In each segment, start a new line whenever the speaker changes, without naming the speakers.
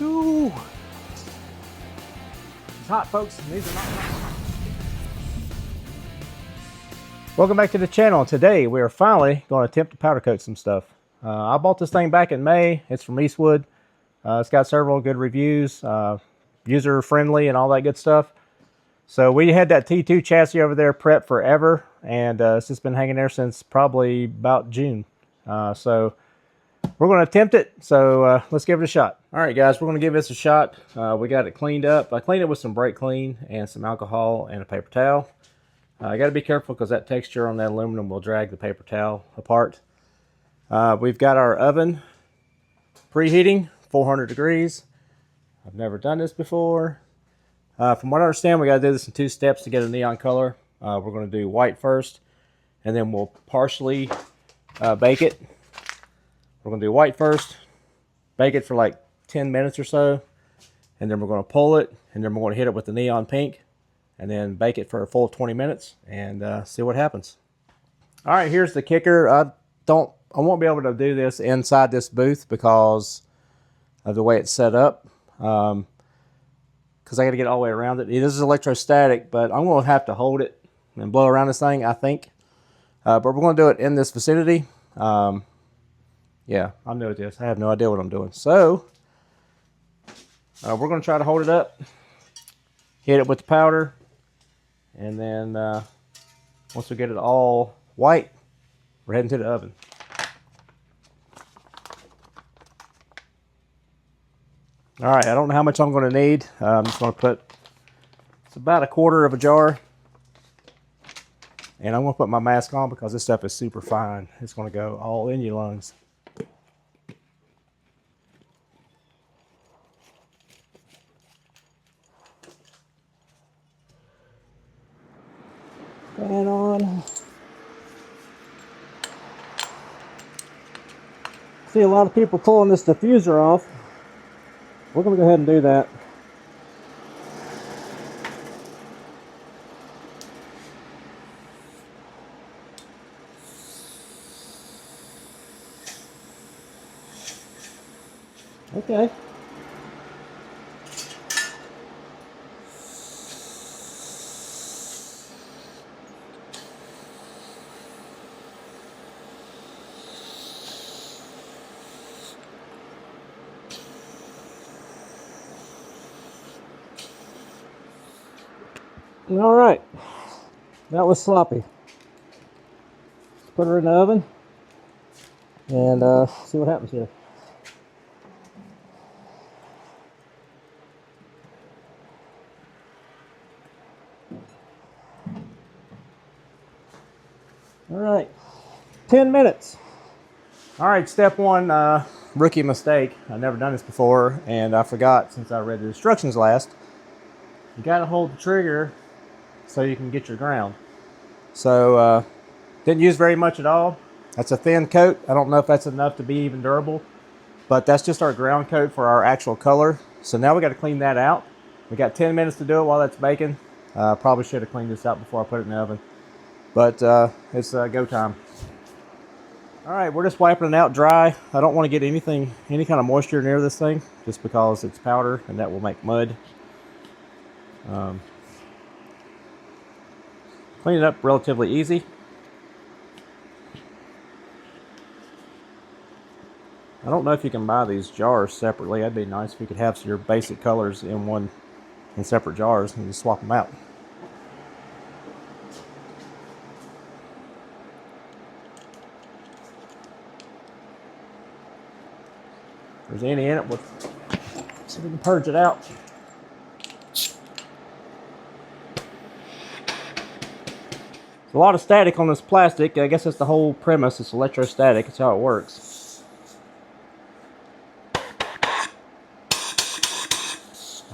Ooh. It's hot, folks. These are not hot. Welcome back to the channel. Today we are finally going to attempt to powder coat some stuff. I bought this thing back in May. It's from Eastwood. It's got several good reviews, user friendly and all that good stuff. So we had that T2 chassis over there prepped forever, and it's just been hanging there since probably about June. So we're going to attempt it. So let's give it a shot. All right, guys, we're going to give this a shot. We got it cleaned up. I cleaned it with some brake clean and some alcohol and a paper towel. I got to be careful because that texture on that aluminum will drag the paper towel apart. We've got our oven preheating 400 degrees. I've never done this before. From what I understand, we got to do this in 2 steps to get a neon color. We're going to do white first, and then we'll partially bake it. We're going to do white first, bake it for like 10 minutes or so, and then we're going to pull it, and then we're going to hit it with the neon pink, and then bake it for a full 20 minutes and see what happens. All right, here's the kicker. I won't be able to do this inside this booth because of the way it's set up. Because I got to get all the way around it. It is electrostatic, but I'm going to have to hold it and blow around this thing, I think. But we're going to do it in this vicinity. Yeah, I'm new at this. I have no idea what I'm doing. So, we're going to try to hold it up, hit it with the powder, and then once we get it all white, we're heading to the oven. All right, I don't know how much I'm going to need. I'm just going to put, it's about 1/4 of a jar. And I'm going to put my mask on because this stuff is super fine. It's going to go all in your lungs. Fan on. See a lot of people pulling this diffuser off. We're going to go ahead and do that. Okay. All right, that was sloppy. Let's put her in the oven and see what happens here. All right, 10 minutes. All right, step one, rookie mistake. I've never done this before, and I forgot since I read the instructions last. You got to hold the trigger so you can get your ground. So didn't use very much at all. That's a thin coat. I don't know if that's enough to be even durable, but that's just our ground coat for our actual color. So now we got to clean that out. We got 10 minutes to do it while that's baking. Probably should have cleaned this out before I put it in the oven, but it's go time. All right, we're just wiping it out dry. I don't want to get any kind of moisture near this thing just because it's powder and that will make mud. Clean it up relatively easy. I don't know if you can buy these jars separately. That'd be nice if you could have your basic colors in separate jars and just swap them out. If there's any in it, we'll see if we can purge it out. A lot of static on this plastic. I guess that's the whole premise. It's electrostatic. It's how it works.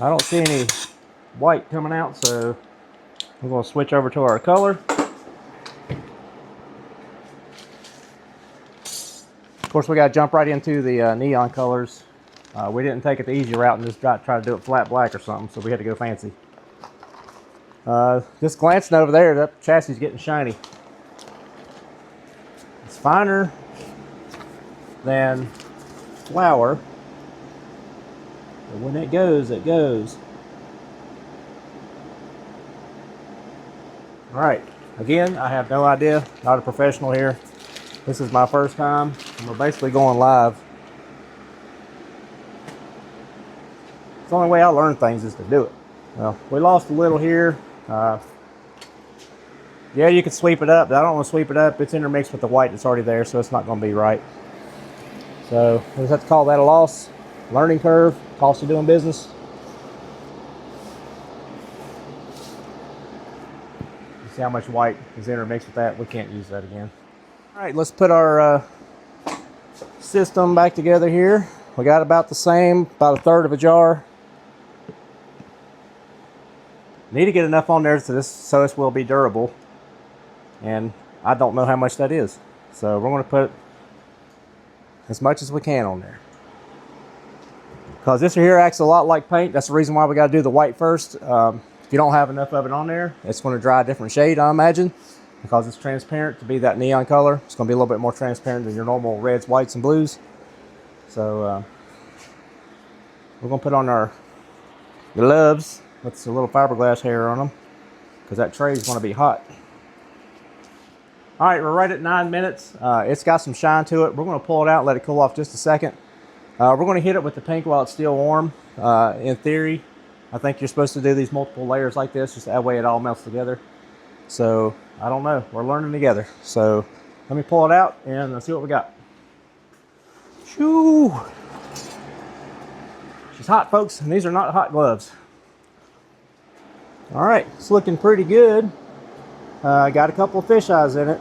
I don't see any white coming out, so I'm going to switch over to our color. Of course, we got to jump right into the neon colors. We didn't take it the easy route and just try to do it flat black or something, so we had to go fancy. Just glancing over there, that chassis is getting shiny. It's finer than flour, But when it goes, it goes. All right, again, I have no idea, not a professional here. This is my first time, and we're basically going live. It's the only way I learn things is to do it. Well, we lost a little here. Yeah, you can sweep it up, but I don't want to sweep it up. It's intermixed with the white that's already there, so it's not going to be right. So we just have to call that a loss. Learning curve, cost of doing business. You see how much white is intermixed with that? We can't use that again. All right, let's put our system back together here. We got about the same, about a third of a jar. Need to get enough on there so this will be durable. And I don't know how much that is. So we're going to put as much as we can on there. Because this here acts a lot like paint. That's the reason why we got to do the white first. If you don't have enough of it on there, it's going to dry a different shade, I imagine. Because it's transparent to be that neon color. It's going to be a little bit more transparent than your normal reds, whites, and blues. So we're going to put on our gloves with a little fiberglass hair on them. Because that tray is going to be hot. All right, we're right at 9 minutes. It's got some shine to it. We're going to pull it out and let it cool off just a second. We're going to hit it with the pink while it's still warm. In theory, I think you're supposed to do these multiple layers like this, just that way it all melts together. So, I don't know. We're learning together. So, let me pull it out and let's see what we got. Shoo! She's hot, folks, and these are not hot gloves. All right, it's looking pretty good. Got a couple of fish eyes in it.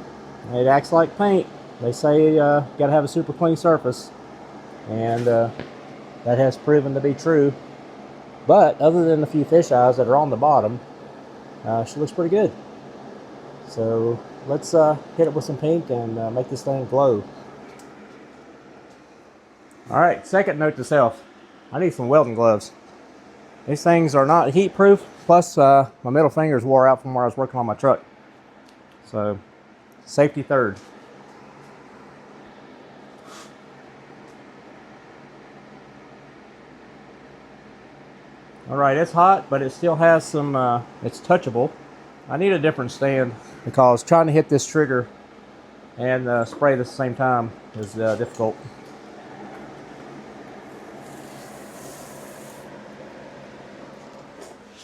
It acts like paint. They say got to have a super clean surface. And that has proven to be true. But other than a few fish eyes that are on the bottom, she looks pretty good. So let's hit it with some pink and make this thing glow. Alright, second note to self. I need some welding gloves. These things are not heat proof. Plus my middle fingers wore out from where I was working on my truck. So safety third. All right, it's hot, but it still has some, it's touchable. I need a different stand because trying to hit this trigger and spray at the same time is difficult.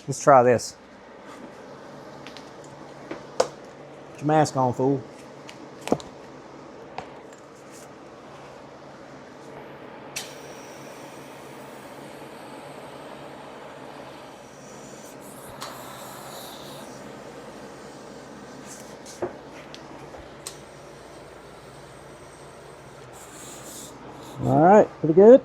Let's try this. Put your mask on, fool. All right, pretty good.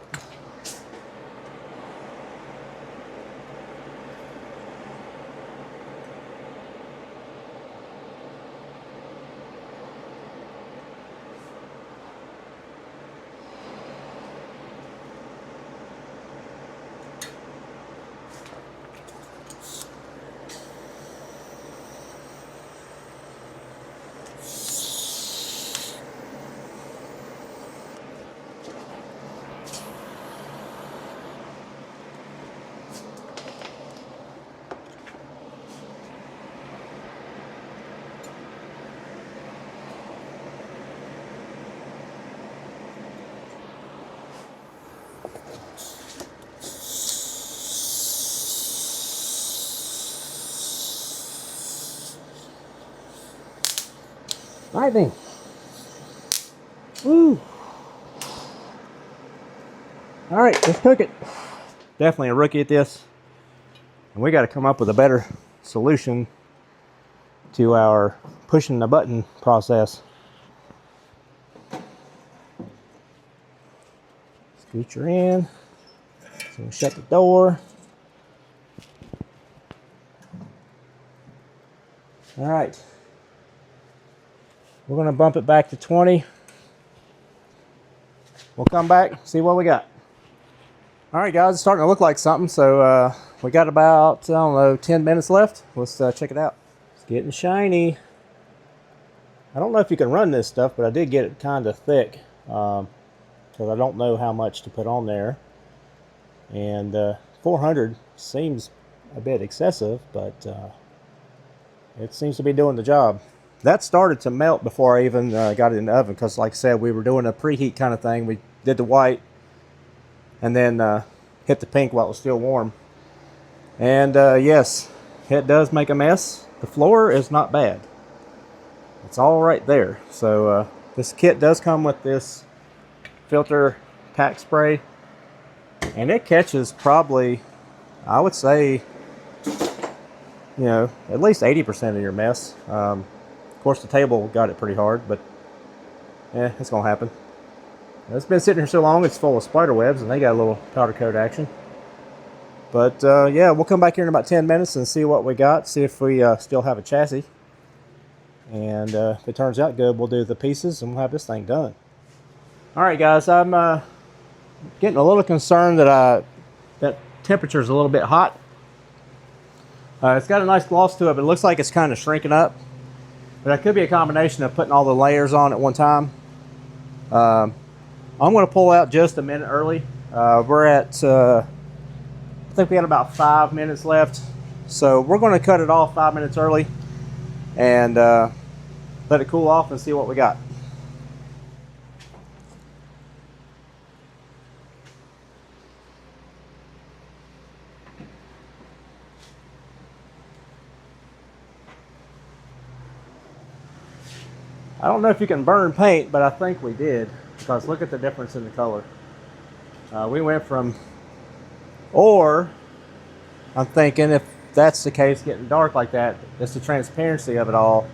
All right then. Woo. All right, let's cook it. Definitely a rookie at this. And we got to come up with a better solution to our pushing the button process. Scoot her in. So we shut the door. All right. We're going to bump it back to 20. We'll come back, see what we got. All right, guys, it's starting to look like something. So we got about, I don't know, 10 minutes left. Let's check it out. It's getting shiny. I don't know if you can run this stuff, but I did get it kind of thick because I don't know how much to put on there. And 400 seems a bit excessive, but it seems to be doing the job. That started to melt before I even got it in the oven, because like I said, we were doing a preheat kind of thing. We did the white and then hit the pink while it was still warm. And yes, it does make a mess. The floor is not bad. It's all right there. So this kit does come with this filter pack spray, and it catches probably, I would say, you know, at least 80% of your mess. Of course, the table got it pretty hard, but yeah, it's gonna happen. It's been sitting here so long, it's full of spider webs, and they got a little powder coat action. But yeah, we'll come back here in about 10 minutes and see what we got, see if we still have a chassis. And if it turns out good, we'll do the pieces and we'll have this thing done. All right, guys, I'm getting a little concerned that that temperature is a little bit hot. It's got a nice gloss to it, but it looks like it's kind of shrinking up. But that could be a combination of putting all the layers on at one time. I'm going to pull out just a minute early. We're at, I think we had about 5 minutes left. So we're going to cut it off 5 minutes early and let it cool off and see what we got. I don't know if you can burn paint, but I think we did, because look at the difference in the color. We went from, or I'm thinking if that's the case, getting dark like that, it's the transparency of it all.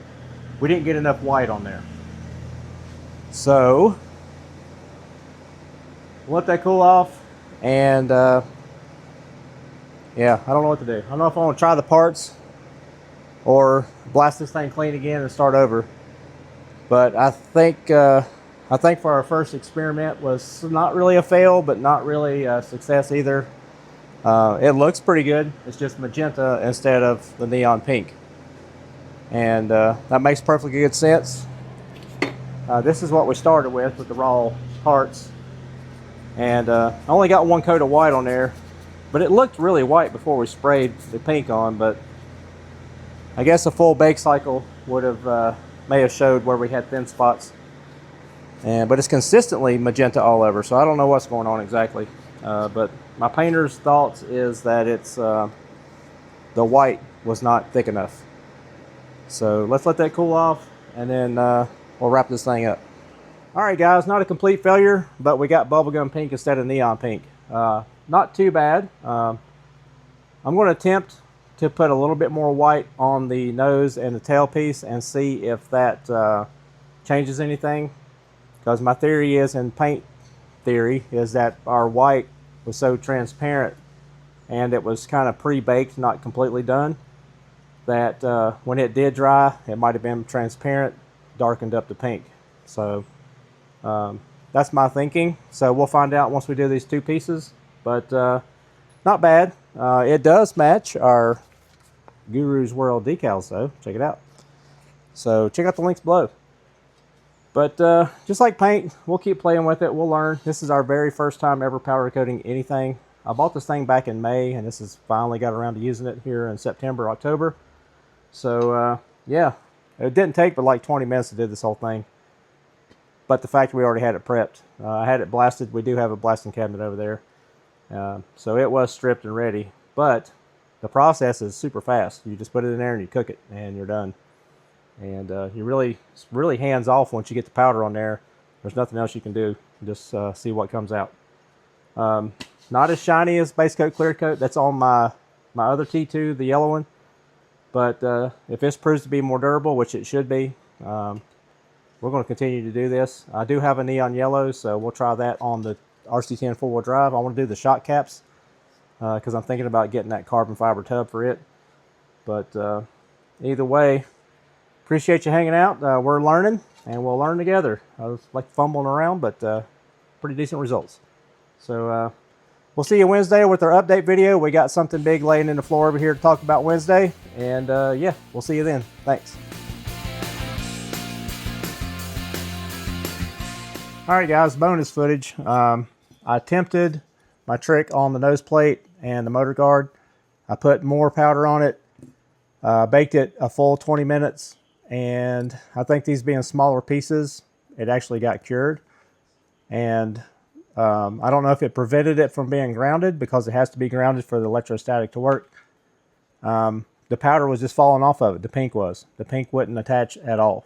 We didn't get enough white on there. So we'll let that cool off, and yeah, I don't know what to do. I don't know if I want to try the parts or blast this thing clean again and start over. But I think for our first experiment was not really a fail, but not really a success either. It looks pretty good. It's just magenta instead of the neon pink. And that makes perfectly good sense. This is what we started with the raw parts. And I only got one coat of white on there, but it looked really white before we sprayed the pink on. But I guess a full bake cycle would have may have showed where we had thin spots. But it's consistently magenta all over, so I don't know what's going on exactly. But my painter's thoughts is that it's the white was not thick enough. So let's let that cool off, and then we'll wrap this thing up. All right, guys, not a complete failure, but we got bubblegum pink instead of neon pink. Not too bad. I'm going to attempt to put a little bit more white on the nose and the tail piece and see if that changes anything. Because my theory is, in paint theory, is that our white was so transparent and it was kind of pre-baked, not completely done, that when it did dry, it might have been transparent, darkened up to pink. So that's my thinking. So we'll find out once we do these two pieces. But not bad. It does match our Guru's World decals though. Check it out. So check out the links below. But just like paint, we'll keep playing with it. We'll learn. This is our very first time ever powder coating anything. I bought this thing back in May, and this has finally got around to using it here in September, October. So yeah, it didn't take but like 20 minutes to do this whole thing. But the fact we already had it prepped. I had it blasted. We do have a blasting cabinet over there. So it was stripped and ready. But the process is super fast. You just put it in there and you cook it, and you're done. And you really hands off once you get the powder on there. There's nothing else you can do. Just see what comes out. Not as shiny as base coat clear coat. That's on my other T2, the yellow one. But if this proves to be more durable, which it should be, we're going to continue to do this. I do have a neon yellow, so we'll try that on the RC10 four-wheel drive. I want to do the shock caps because I'm thinking about getting that carbon fiber tub for it. But either way, appreciate you hanging out. We're learning, and we'll learn together. I was like fumbling around, but pretty decent results. So we'll see you Wednesday with our update video. We got something big laying in the floor over here to talk about Wednesday. And yeah, we'll see you then. Thanks. All right, guys, bonus footage. I attempted my trick on the nose plate and the motor guard. I put more powder on it, baked it a full 20 minutes, and I think these being smaller pieces, it actually got cured. And I don't know if it prevented it from being grounded, because it has to be grounded for the electrostatic to work. The powder was just falling off of it. The pink was. The pink wouldn't attach at all.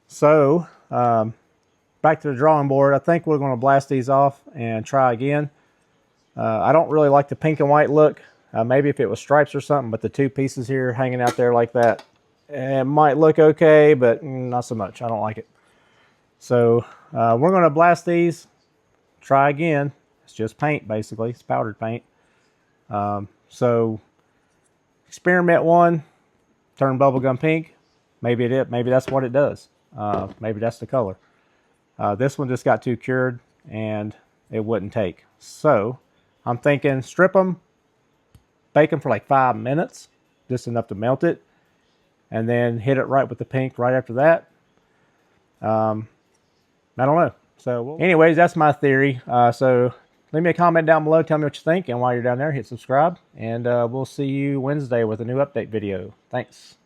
So back to the drawing board. I think we're going to blast these off and try again. I don't really like the pink and white look. Maybe if it was stripes or something, but the two pieces here hanging out there like that, it might look okay, but not so much. I don't like it. So we're going to blast these, try again. It's just paint, basically. It's powdered paint. So experiment one, turn bubblegum pink. Maybe that's what it does. Maybe that's the color. This one just got too cured and it wouldn't take. So I'm thinking strip them, bake them for like 5 minutes, just enough to melt it, and then hit it right with the pink right after that. I don't know. So anyways, that's my theory. So leave me a comment down below. Tell me what you think. And while you're down there, hit subscribe. And we'll see you Wednesday with a new update video. Thanks.